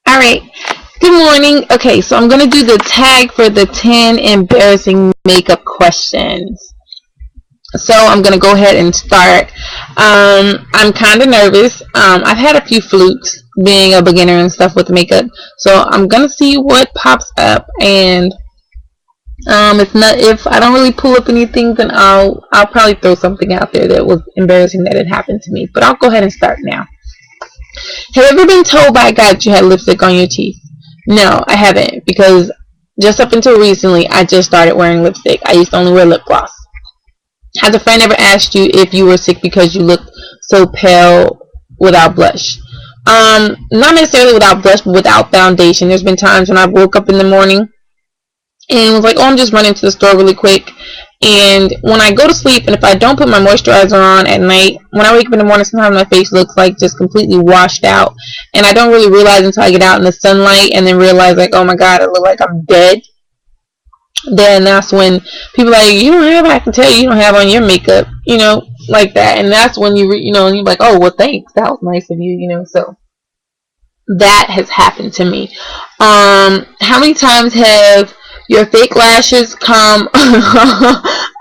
Alright, good morning. Okay, so I'm going to do the tag for the 10 embarrassing makeup questions. So I'm going to go ahead and start. I'm kind of nervous. I've had a few flukes being a beginner and stuff with makeup. So I'm going to see what pops up, and if I don't really pull up anything, then I'll probably throw something out there that was embarrassing that had happened to me. But I'll go ahead and start now. Have you ever been told by a guy that you had lipstick on your teeth? No, I haven't, because just up until recently, I just started wearing lipstick. I used to only wear lip gloss. Has a friend ever asked you if you were sick because you looked so pale without blush? Not necessarily without blush, but without foundation. There's been times when I woke up in the morning and was like, oh, I'm just running to the store really quick. And when I go to sleep, and if I don't put my moisturizer on at night, when I wake up in the morning, sometimes my face looks like just completely washed out. And I don't really realize until I get out in the sunlight and then realize, like, oh my God, I look like I'm dead. Then that's when people are like, you don't have, I can tell you don't have on your makeup, like that. And that's when and you're like, oh, well, thanks. That was nice of you, so that has happened to me. How many times have your fake lashes come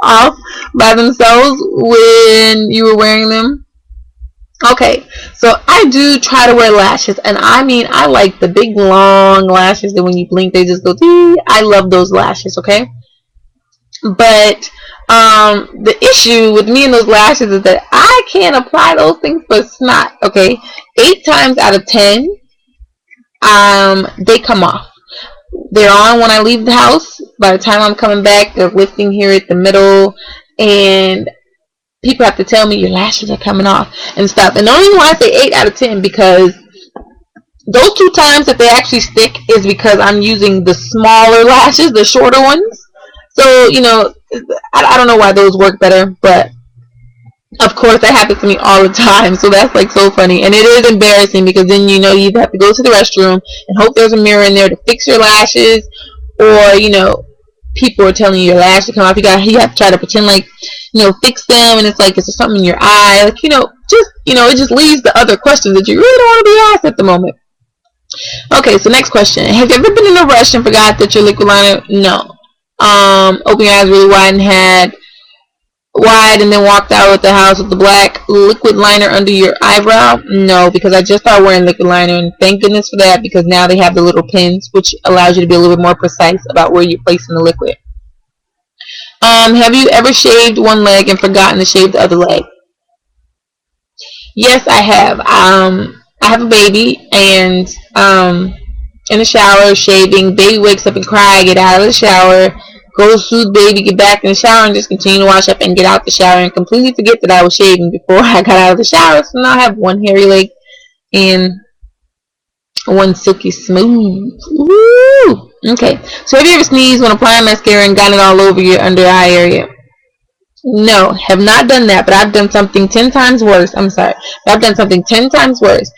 off by themselves when you were wearing them? Okay, so I do try to wear lashes, and I like the big long lashes that when you blink they just go dee. I love those lashes, okay? But the issue with me and those lashes is that I can't apply those things for snot, okay? 8 times out of 10, they come off. They're on when I leave the house. By the time I'm coming back, they're lifting here at the middle, and people have to tell me your lashes are coming off and stuff. And the only reason why I say 8 out of 10 because those 2 times that they actually stick is because I'm using the smaller lashes, the shorter ones. So, I don't know why those work better, but of course that happens to me all the time. So that's like so funny, and it is embarrassing because then you have to go to the restroom and hope there's a mirror in there to fix your lashes, or people are telling you your lashes come off. You have to try to pretend like fix them, and it's like, is there something in your eye? Like it just leaves the other questions that you really don't want to be asked at the moment. Okay, so next question: have you ever been in a rush and forgot that your liquid liner? No. Open your eyes really wide and then walked out of the house with the black liquid liner under your eyebrow? No, because I just started wearing liquid liner, and thank goodness for that, because now they have the little pins, which allows you to be a little bit more precise about where you're placing the liquid. Have you ever shaved one leg and forgotten to shave the other leg? Yes, I have. I have a baby, and in the shower, shaving, baby wakes up and cry, I get out of the shower, go soothe baby, get back in the shower, and just continue to wash up and get out the shower, and completely forget that I was shaving before I got out of the shower. So now I have one hairy leg and one silky smooth. Woo! Okay, so have you ever sneezed when applying mascara and gotten it all over your under eye area? No, have not done that, but I've done something 10 times worse. I'm sorry, but I've done something 10 times worse.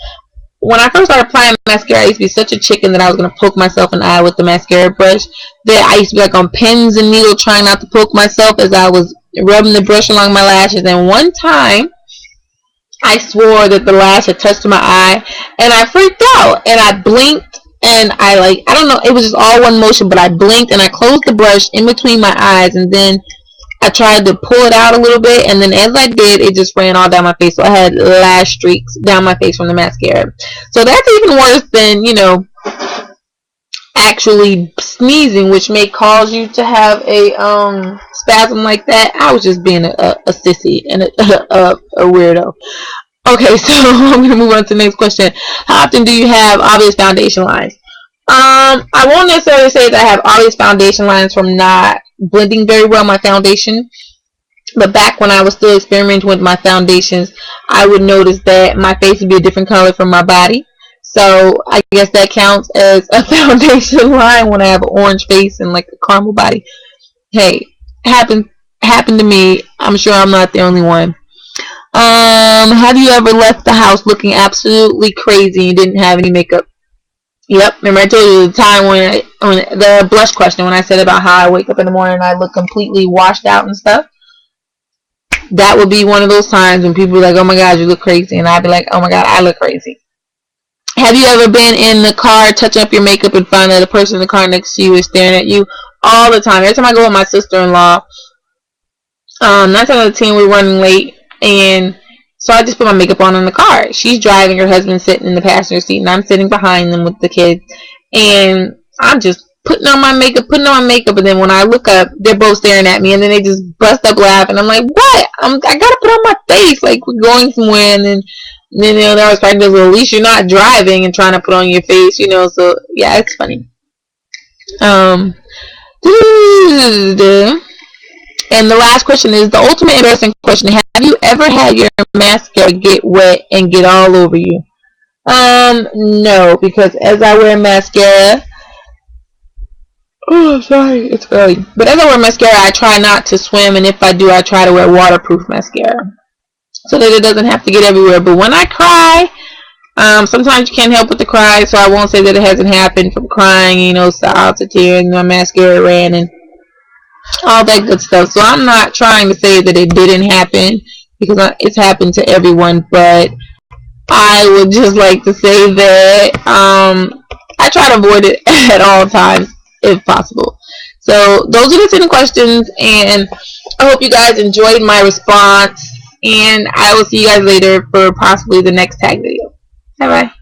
When I first started applying mascara, I used to be such a chicken that I was going to poke myself in the eye with the mascara brush. That I used to be like on pins and needles trying not to poke myself as I was rubbing the brush along my lashes. And one time, I swore that the lash had touched my eye, and I freaked out, and I blinked, and I don't know, it was just all one motion, but I blinked, and I closed the brush in between my eyes, and then I tried to pull it out a little bit, and then as I did, it just ran all down my face. So I had lash streaks down my face from the mascara. So that's even worse than, actually sneezing, which may cause you to have a spasm like that. I was just being a sissy and a weirdo. Okay, so I'm going to move on to the next question. How often do you have obvious foundation lines? I won't necessarily say that I have obvious foundation lines from not blending very well my foundation, but back when I was still experimenting with my foundations, I would notice that my face would be a different color from my body. So I guess that counts as a foundation line when I have an orange face and like a caramel body. Hey, happened to me. I'm sure I'm not the only one. Have you ever left the house looking absolutely crazy and didn't have any makeup? Yep, remember I told you the time when the blush question, when I said about how I wake up in the morning and I look completely washed out and stuff? That would be one of those times when people are like, oh my God, you look crazy. And I'd be like, oh my God, I look crazy. Have you ever been in the car touching up your makeup and find that the person in the car next to you is staring at you? All the time. Every time I go with my sister-in-law, 9 times out of 10 we're running late, and so I just put my makeup on in the car. She's driving, her husband's sitting in the passenger seat, and I'm sitting behind them with the kids, and I'm just putting on my makeup, and then when I look up, they're both staring at me, and then they just bust up laughing. I'm like, what? I gotta put on my face, like we're going somewhere, and then they're always like, well, at least you're not driving and trying to put on your face, so yeah, it's funny. And the last question is the ultimate embarrassing question. Have you ever had your mascara get wet and get all over you? No, because as I wear mascara, oh, sorry, it's early. But as I wear mascara, I try not to swim, and if I do, I try to wear waterproof mascara so that it doesn't have to get everywhere. But when I cry, sometimes you can't help but to cry, so I won't say that it hasn't happened from crying, sobs to tears, and my mascara ran, and all that good stuff. So I'm not trying to say that it didn't happen, because it's happened to everyone, but I would just like to say that I try to avoid it at all times if possible. So those are the 10 questions, and I hope you guys enjoyed my response, and I will see you guys later for possibly the next tag video. Bye bye.